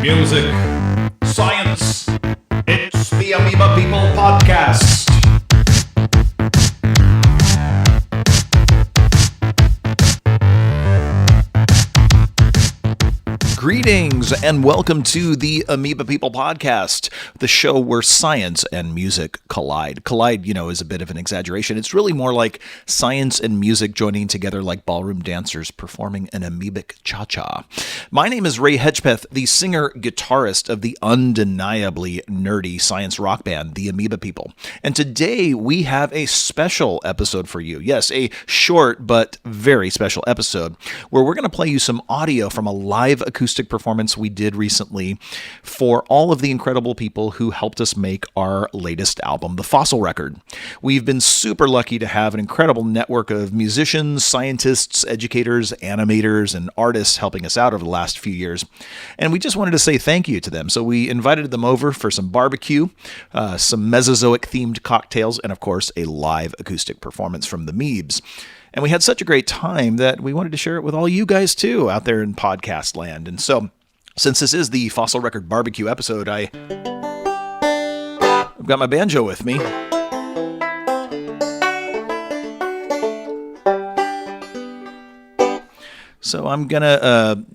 music, science. It's the Amoeba People Podcast. Greetings and welcome to the Amoeba People Podcast, the show where science and music collide. Collide, is a bit of an exaggeration. It's really more like science and music joining together like ballroom dancers performing an amoebic cha-cha. My name is Ray Hedgepeth, the singer-guitarist of the undeniably nerdy science rock band, the Amoeba People. And today we have a special episode for you. Yes, a short but very special episode where we're going to play you some audio from a live acoustic performance we did recently for all of the incredible people who helped us make our latest album, The Fossil Record. We've been super lucky to have an incredible network of musicians, scientists, educators, animators, and artists helping us out over the last few years. And we just wanted to say thank you to them. So we invited them over for some barbecue, some Mesozoic-themed cocktails, and of course, a live acoustic performance from the Meebs. And we had such a great time that we wanted to share it with all you guys too out there in podcast land. And so, since this is the Fossil Record Barbecue episode, I've got my banjo with me. So I'm going to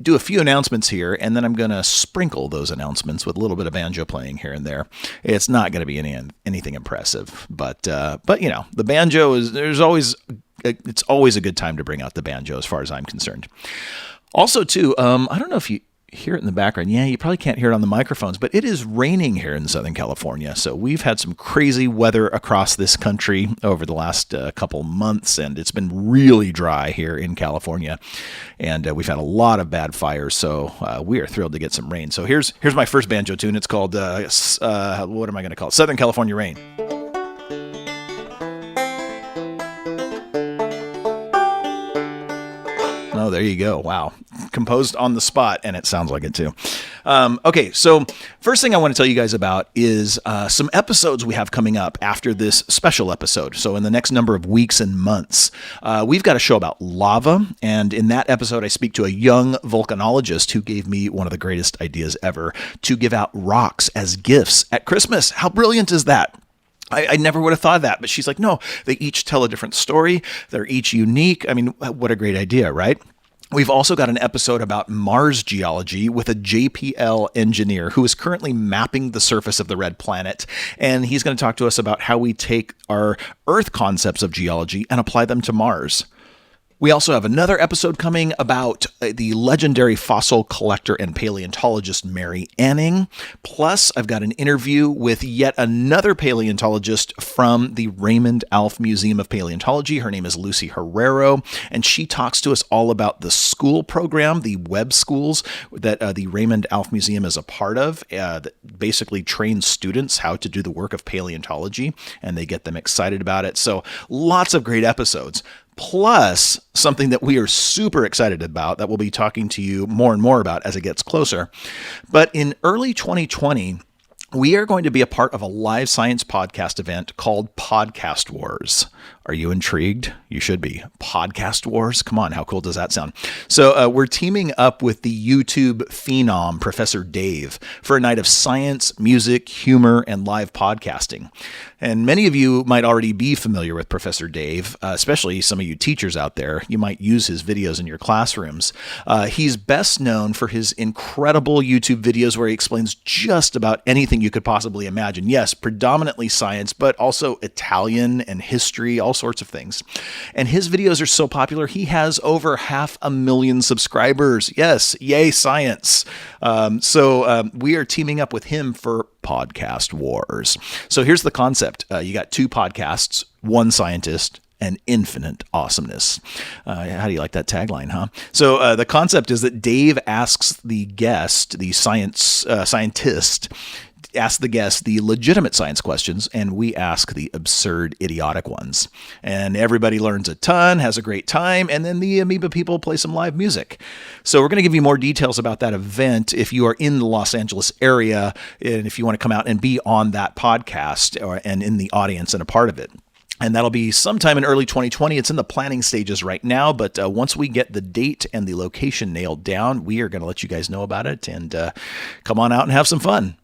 do a few announcements here, and then I'm going to sprinkle those announcements with a little bit of banjo playing here and there. It's not going to be anything impressive, but the banjo is, it's always a good time to bring out the banjo as far as I'm concerned. Also, too, I don't know if you hear it in the background. Yeah, you probably can't hear it on the microphones, but it is raining here in Southern California. So we've had some crazy weather across this country over the last couple months, and it's been really dry here in California. And we've had a lot of bad fires, so we are thrilled to get some rain. So here's my first banjo tune. It's called, what am I going to call it? Southern California Rain. Oh, there you go. Wow. Composed on the spot, and it sounds like it too. Okay, so first thing I want to tell you guys about is some episodes we have coming up after this special episode. So in the next number of weeks and months, we've got a show about lava, and in that episode I speak to a young volcanologist who gave me one of the greatest ideas ever to give out rocks as gifts at Christmas. How brilliant is that? I never would have thought of that, but she's like, no, they each tell a different story. They're each unique. I mean, what a great idea, right? We've also got an episode about Mars geology with a JPL engineer who is currently mapping the surface of the red planet. And he's going to talk to us about how we take our Earth concepts of geology and apply them to Mars. We also have another episode coming about the legendary fossil collector and paleontologist Mary Anning. Plus, I've got an interview with yet another paleontologist from the Raymond Alf Museum of Paleontology. Her name is Lucy Herrero, and she talks to us all about the school program, the web schools that the Raymond Alf Museum is a part of, that basically trains students how to do the work of paleontology, and they get them excited about it. So lots of great episodes. Plus, something that we are super excited about that we'll be talking to you more and more about as it gets closer. But in early 2020, we are going to be a part of a live science podcast event called Podcast Wars. Are you intrigued? You should be. Podcast Wars? Come on, how cool does that sound? So we're teaming up with the YouTube phenom, Professor Dave, for a night of science, music, humor, and live podcasting. And many of you might already be familiar with Professor Dave, especially some of you teachers out there. You might use his videos in your classrooms. He's best known for his incredible YouTube videos where he explains just about anything you could possibly imagine. Yes, predominantly science, but also Italian and history, all sorts of things. And his videos are so popular, he has over 500,000 subscribers. Yes, yay science. So we are teaming up with him for Podcast Wars. So here's the concept. You got two podcasts, one scientist, and infinite awesomeness. How do you like that tagline, huh? So the concept is that Dave asks the guest, the scientist, ask the guest the legitimate science questions, and we ask the absurd, idiotic ones. And everybody learns a ton, has a great time, and then the Amoeba People play some live music. So we're going to give you more details about that event if you are in the Los Angeles area, and if you want to come out and be on that podcast and in the audience and a part of it. And that'll be sometime in early 2020. It's in the planning stages right now, but once we get the date and the location nailed down, we are going to let you guys know about it, and come on out and have some fun.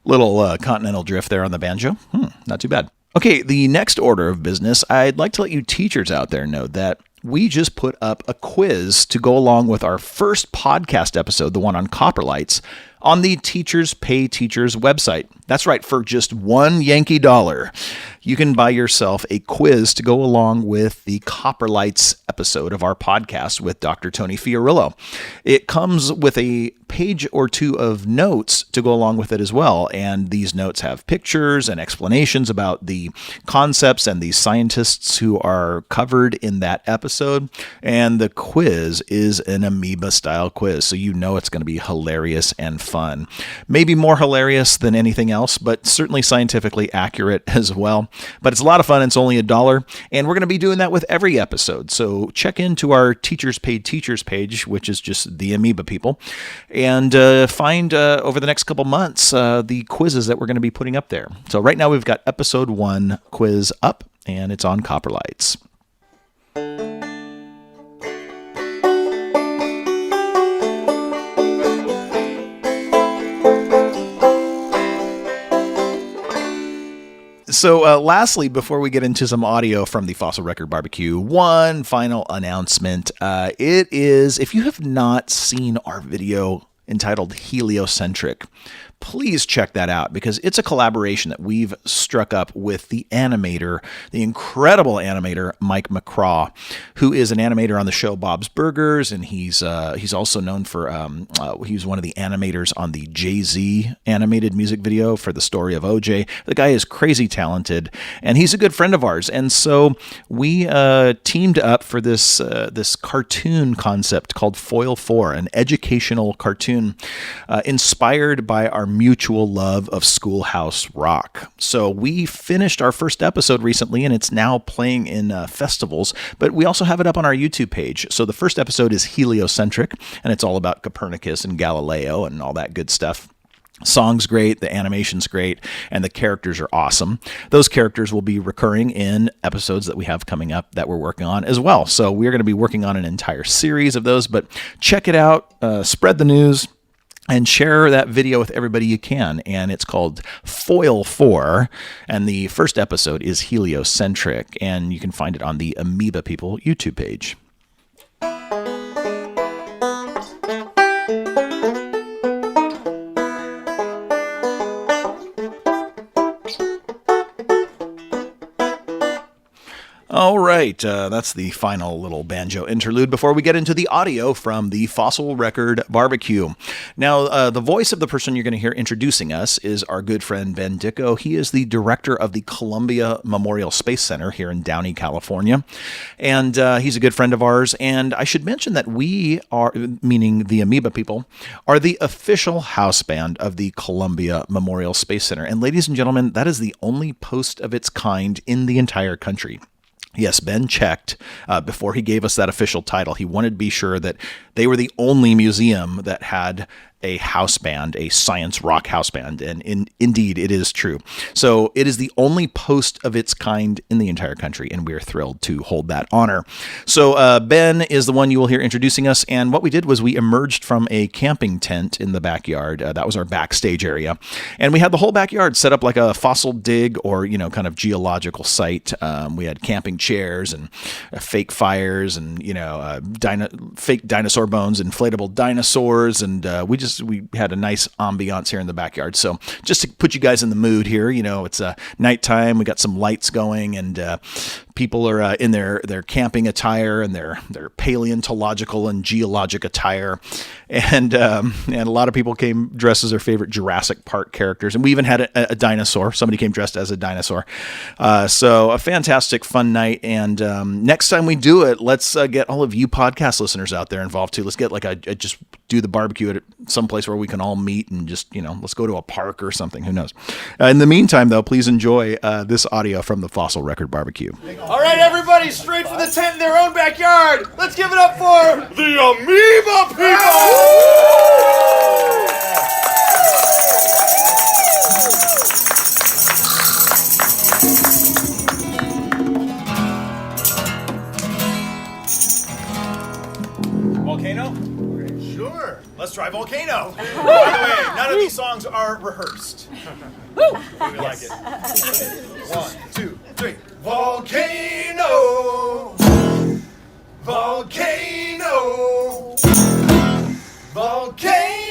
Little continental drift there on the banjo. Not too bad. Okay, the next order of business, I'd like to let you teachers out there know that we just put up a quiz to go along with our first podcast episode, the one on copper lights, on the Teachers Pay Teachers website. That's right, for just $1 Yankee dollar, you can buy yourself a quiz to go along with the Copper Lights episode of our podcast with Dr. Tony Fiorillo. It comes with a page or two of notes to go along with it as well, and these notes have pictures and explanations about the concepts and the scientists who are covered in that episode, and the quiz is an amoeba-style quiz, so you know it's going to be hilarious and fun. Maybe more hilarious than anything else, but certainly scientifically accurate as well. But it's a lot of fun. It's only $1, and we're going to be doing that with every episode. So check into our Teachers Paid Teachers page, which is just the Amoeba People, and find over the next couple months the quizzes that we're going to be putting up there. So right now we've got episode 1 quiz up, and it's on copper lights. So lastly, before we get into some audio from the Fossil Record Barbecue, one final announcement. It is, if you have not seen our video entitled Heliocentric, please check that out, because it's a collaboration that we've struck up with the animator, the incredible animator Mike McCraw, who is an animator on the show Bob's Burgers, and he's also known for he was one of the animators on the Jay-Z animated music video for the story of OJ. The guy is crazy talented, and he's a good friend of ours, and so we teamed up for this cartoon concept called Foil 4, an educational cartoon inspired by our mutual love of Schoolhouse Rock. So we finished our first episode recently, and it's now playing in festivals, but we also have it up on our YouTube page. So the first episode is Heliocentric, and it's all about Copernicus and Galileo and all that good stuff. Song's great, the animation's great, and the characters are awesome. Those characters will be recurring in episodes that we have coming up that we're working on as well. So we're going to be working on an entire series of those, but check it out, spread the news, and share that video with everybody you can. And it's called Foil 4, and the first episode is Heliocentric, and you can find it on the Amoeba People YouTube page. All right, that's the final little banjo interlude before we get into the audio from the Fossil Record Barbecue. Now, the voice of the person you're going to hear introducing us is our good friend Ben Dicko. He is the director of the Columbia Memorial Space Center here in Downey, California, and he's a good friend of ours. And I should mention that we are, meaning the Amoeba People, are the official house band of the Columbia Memorial Space Center. And ladies and gentlemen, that is the only post of its kind in the entire country. Yes, Ben checked before he gave us that official title. He wanted to be sure that they were the only museum that had a house band, a science rock house band, and indeed it is true. So it is the only post of its kind in the entire country, and we're thrilled to hold that honor. So Ben is the one you will hear introducing us, and what we did was we emerged from a camping tent in the backyard. That was our backstage area, and we had the whole backyard set up like a fossil dig or, kind of geological site. We had camping chairs and fake fires and, fake dinosaur bones, inflatable dinosaurs, and we had a nice ambiance here in the backyard. So just to put you guys in the mood here, it's nighttime. We got some lights going, and people are in their camping attire and their paleontological and geologic attire. and a lot of people came dressed as their favorite Jurassic Park characters, and we even had a dinosaur. Somebody came dressed as a dinosaur. So a fantastic, fun night. And next time we do it, let's get all of you podcast listeners out there involved too. Let's get just do the barbecue at some place where we can all meet and just, let's go to a park or something. Who knows? In the meantime, though, please enjoy this audio from the Fossil Record Barbecue. All right, everybody, straight for the tent in their own backyard. Let's give it up for the Amoeba People! Volcano? Sure. Let's try Volcano. By the way, none of these songs are rehearsed. We like it. 1, 2, 3. Volcano. Volcano. Volcano.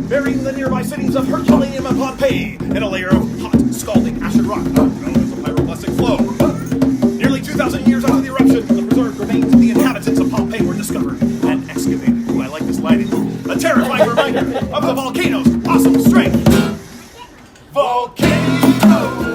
Burying the nearby cities of Herculaneum and Pompeii in a layer of hot, scalding ashen rock known as a pyroclastic flow. Nearly 2,000 years after the eruption, the preserved remains of the inhabitants of Pompeii were discovered and excavated. Ooh, I like this lighting. A terrifying reminder of the volcano's awesome strength. Volcano!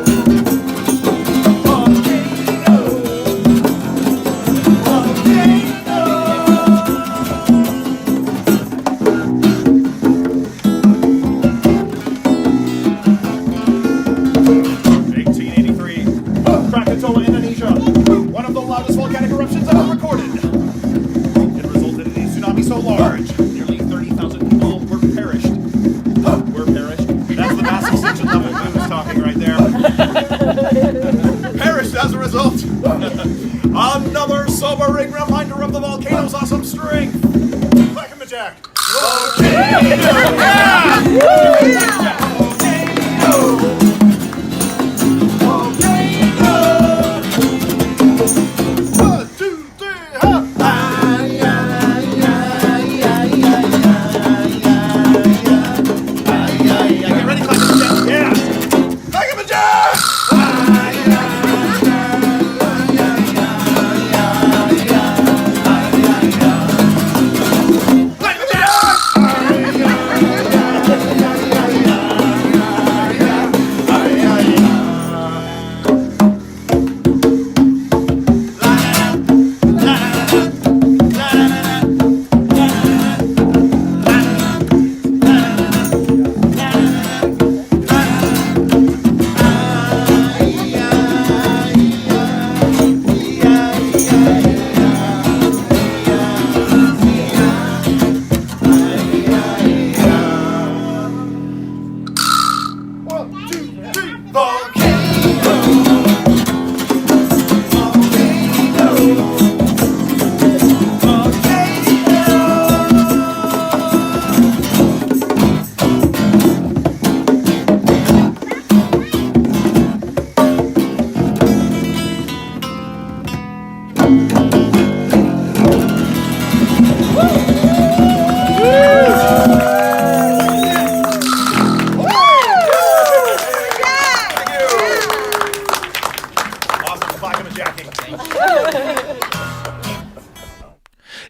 Volcanic eruptions ever recorded. It resulted in a tsunami so large, nearly 30,000 people were perished. That's the mass extinction level Boom is talking right there. Perished as a result. Another sobering reminder of the volcano's awesome strength. Clack-a-ma-jack. Volcano! Volcano!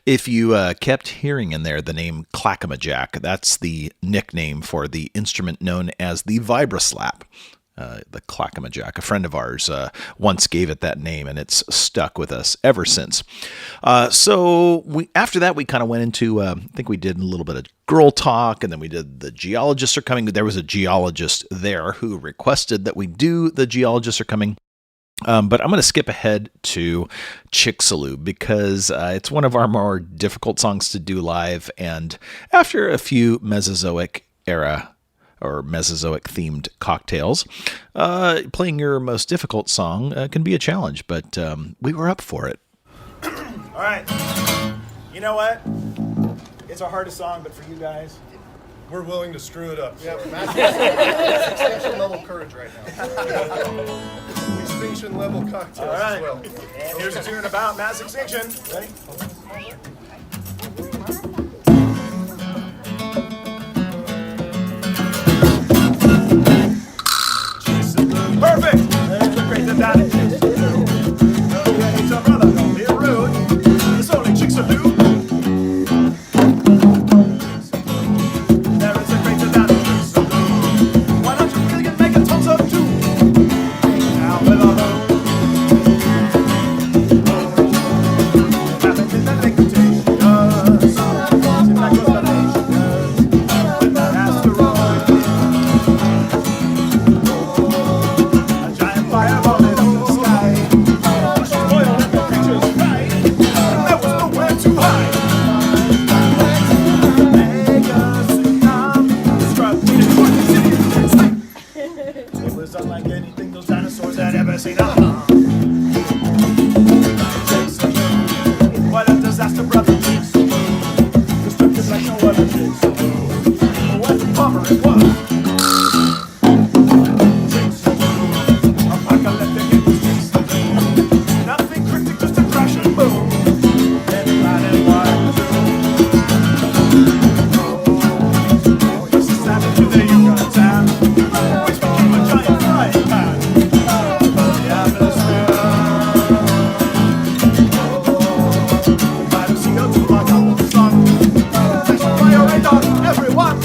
If you kept hearing in there the name Clack-a-ma-jack, that's the nickname for the instrument known as the vibraslap. The Clack-a-ma-jack. A friend of ours once gave it that name, and it's stuck with us ever since. So after that, we kind of went into, I think we did a little bit of girl talk, and then we did the geologists are coming. There was a geologist there who requested that we do the geologists are coming. But I'm going to skip ahead to Chicxulub because it's one of our more difficult songs to do live. And after a few Mesozoic era or Mesozoic-themed cocktails, playing your most difficult song can be a challenge, but we were up for it. All right. You know what? It's our hardest song, but for you guys, We're willing to screw it up. Yeah, extinction level courage right now. Extinction level cocktails all right. as well. And here's a tune about mass extinction. Ready? Perfect. There's the crazy daddy. Oh, yeah, he's a brother. Don't be rude. It's only Chicks-a-Loo. There is a crazy daddy. Why don't you really make a thumbs up too? Now below. Haven't been that nicotine. Seems like what's the nation does. With that asteroid. A giant fireball in the sky. Pushing oil in the creature's right. And there was nowhere to hide. Mega tsunami struck Detroit City. It was unlike anything those dinosaurs had ever seen. What a disaster, brother. Destructive like no other. What a bummer it was. Apocalyptic it was. Nothing cryptic, just a crash and boom. Everybody was oh, yes, it's happened to the Yukon town, which became a giant frying pan. The atmosphere. Might have CO2 on top of the sun. There's a fire right on everyone.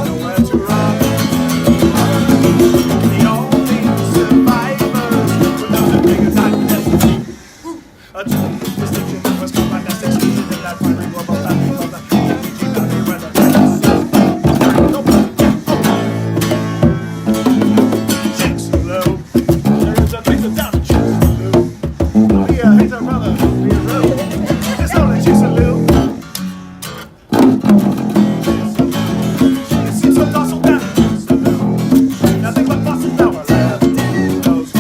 Nowhere to run. The only survivors were those that figured out destiny. A true distinction that was called by mass extinction in that finally global family called the refugee boundary weather. Chicks-a-Loo. There is a trace of down in Chicks-a-Loo. Oh yeah, he's our brother. Be rude. It's only Chicks-a-Loo. It seems so docile down in Chicks-a-Loo. Nothing but fossil power left in those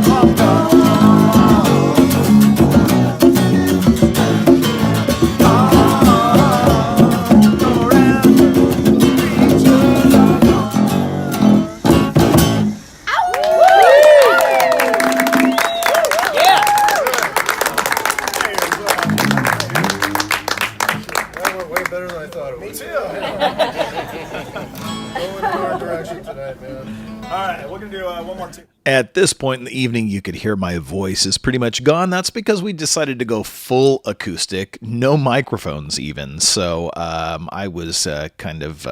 long gone. That went way better than I thought it would. Me too. Going in our direction tonight, man. All right, we're gonna do one more tune. At this point in the evening, you could hear my voice is pretty much gone. That's because we decided to go full acoustic, no microphones even. So I was kind of,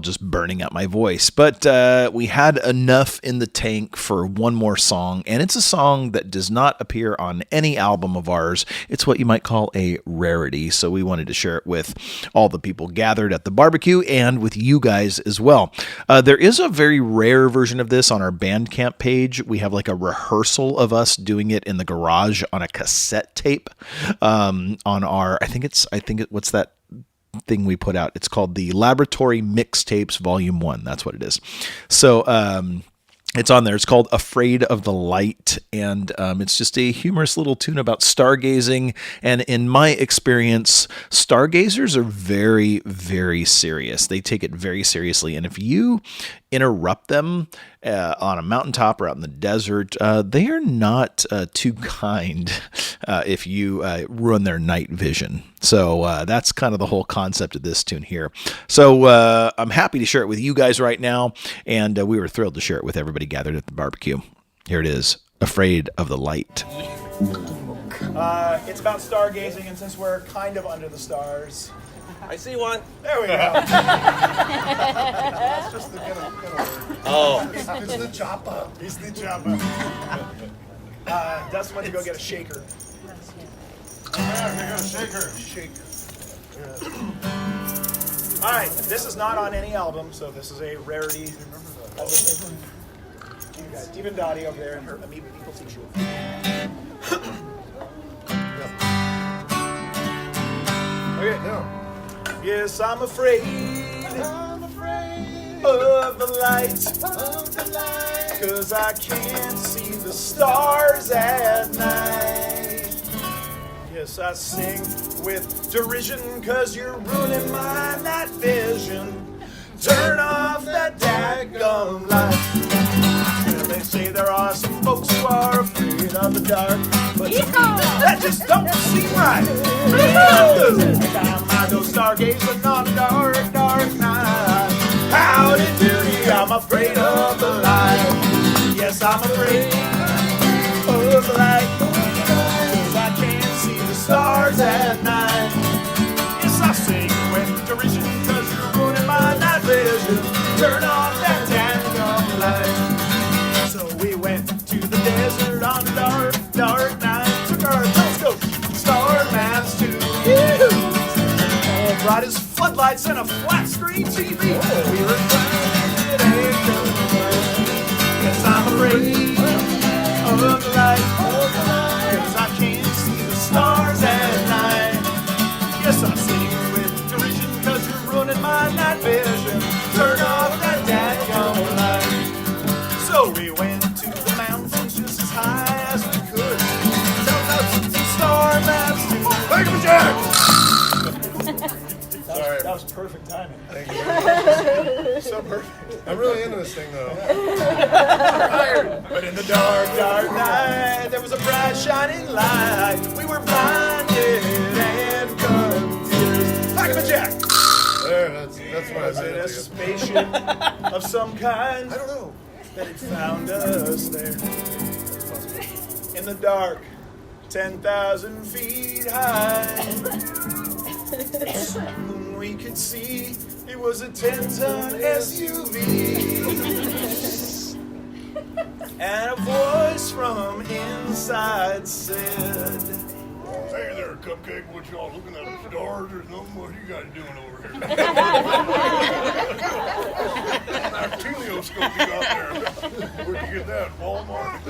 just burning out my voice. But we had enough in the tank for one more song. And it's a song that does not appear on any album of ours. It's what you might call a rarity. So we wanted to share it with all the people gathered at the barbecue and with you guys as well. There is a very rare version of this on our Bandcamp page. We have like a rehearsal of us doing it in the garage on a cassette tape on our, what's that thing we put out? It's called the Laboratory Mixtapes Volume 1. That's what it is. So, it's on there. It's called Afraid of the Light, and it's just a humorous little tune about stargazing. And in my experience, stargazers are very, very serious. They take it very seriously. And if you interrupt them on a mountaintop or out in the desert, they are not too kind if you ruin their night vision. So that's kind of the whole concept of this tune here. So I'm happy to share it with you guys right now, and we were thrilled to share it with everybody gathered at the barbecue. Here it is, Afraid of the Light. It's about stargazing, and since we're kind of under the stars, I see one. there we go. That's just the kind of word. Oh. It's the chopper. He's the jumper. Dustin went to go get a shaker. Yeah, we got a shaker. All right, this is not on any album, so this is a rarity. You guys, Stephen Dottie over there in her Amoeba People t-shirt. Okay, No. yes, I'm afraid of the light, 'cause I can't see the stars at night. Yes, I sing with derision, cause you're ruining my night vision. Turn off that daggone light. Yeah, they say there are some folks who are afraid of the dark, but to me, that just don't seem right. Every time I go stargazing on a dark, dark night, howdy doody, I'm afraid of the light. Yes, I'm afraid of the light, cause I can't see the stars at night. Yes, I sing with derision, cause you're ruining my night vision. Turn off that daggone light. So we went to the desert on a dark, dark night. Took our telescope, star maps to bright as floodlights and a flat screen TV. We were flying cause I'm afraid of the light, cause I can't see the stars at night. Yes, I sing with derision, cause you're ruining my night vision. Turn off that daggone light. So we went to the mountains just as high as we could. Tell us some star maps to wake up, Jack! Sorry. That was perfect timing. Thank you. So perfect. I'm really into this thing, though. But in the dark, dark night, there was a bright shining light. We were blinded and confused. Like a jack. There, that's what I Was it a said. spaceship of some kind I don't know. that had found us there? In the dark, 10,000 feet high. Soon we could see it was a 10-ton SUV. And a voice from inside said, Hey there, Cupcake. What y'all looking at? The stars or something? What you guys doing over here? That telescope you got there. Where'd you get that? Walmart?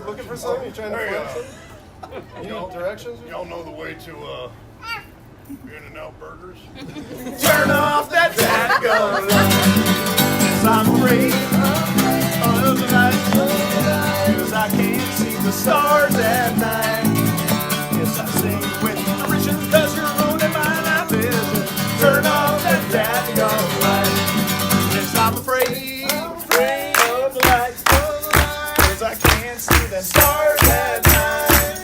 Looking for something? You trying to Hey, find something? You need directions? Y'all know the way to In-N-Out Burgers? turn off that daggone light. Yes, I'm afraid of the light, cause I can't see the stars at night. Yes, I sing with derision, cause you're ruining my night vision. Turn off that daggone light. Yes, I'm afraid of the light, cause I can't see the stars at night.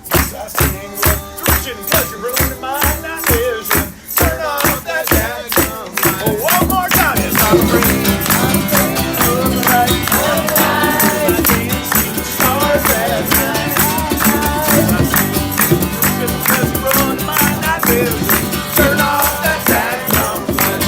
Yes, I sing with derision, cause you're ruining my night vision. Turn off that daggone light. Oh, one more time. Yes, I'm afraid of the light, cause I can't see the stars at night. Yes, I sing with derision, cause you're ruining my night vision. Turn off that daggone light.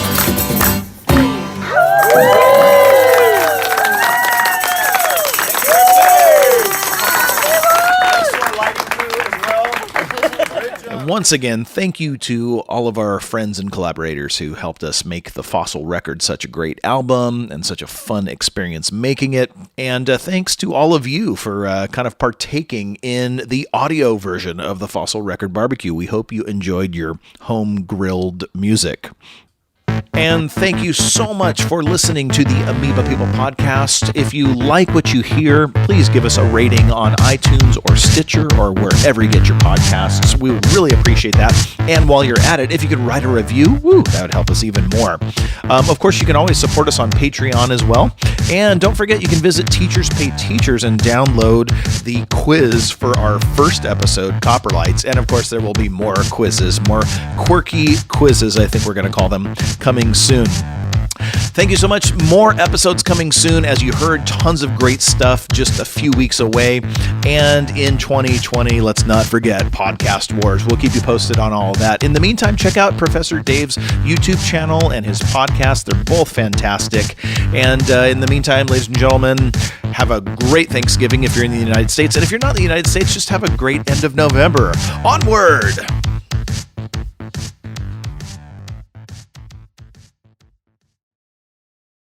And once again, thank you to all of our friends and collaborators who helped us make the Fossil Record such a great album and such a fun experience making it. And thanks to all of you for kind of partaking in the audio version of the Fossil Record Barbecue. We hope you enjoyed your home-grilled music. And thank you so much for listening to the Amoeba People Podcast. If you like what you hear, please give us a rating on iTunes or Stitcher or wherever you get your podcasts. We would really appreciate that. And while you're at it, if you could write a review, that would help us even more. Of course, you can always support us on Patreon as well. And don't forget, you can visit Teachers Pay Teachers and download the quiz for our first episode, Copperlights. And of course, there will be more quizzes, more quirky quizzes, I think we're going to call them, coming soon. Thank you so much. More episodes coming soon. As you heard, tons of great stuff just a few weeks away. And in 2020, let's not forget Podcast Wars. We'll keep you posted on all of that. In the meantime, check out Professor Dave's YouTube channel and his podcast. They're both fantastic. And in the meantime, ladies and gentlemen, have a great Thanksgiving if you're in the United States. And if you're not in the United States, just have a great end of November. Onward!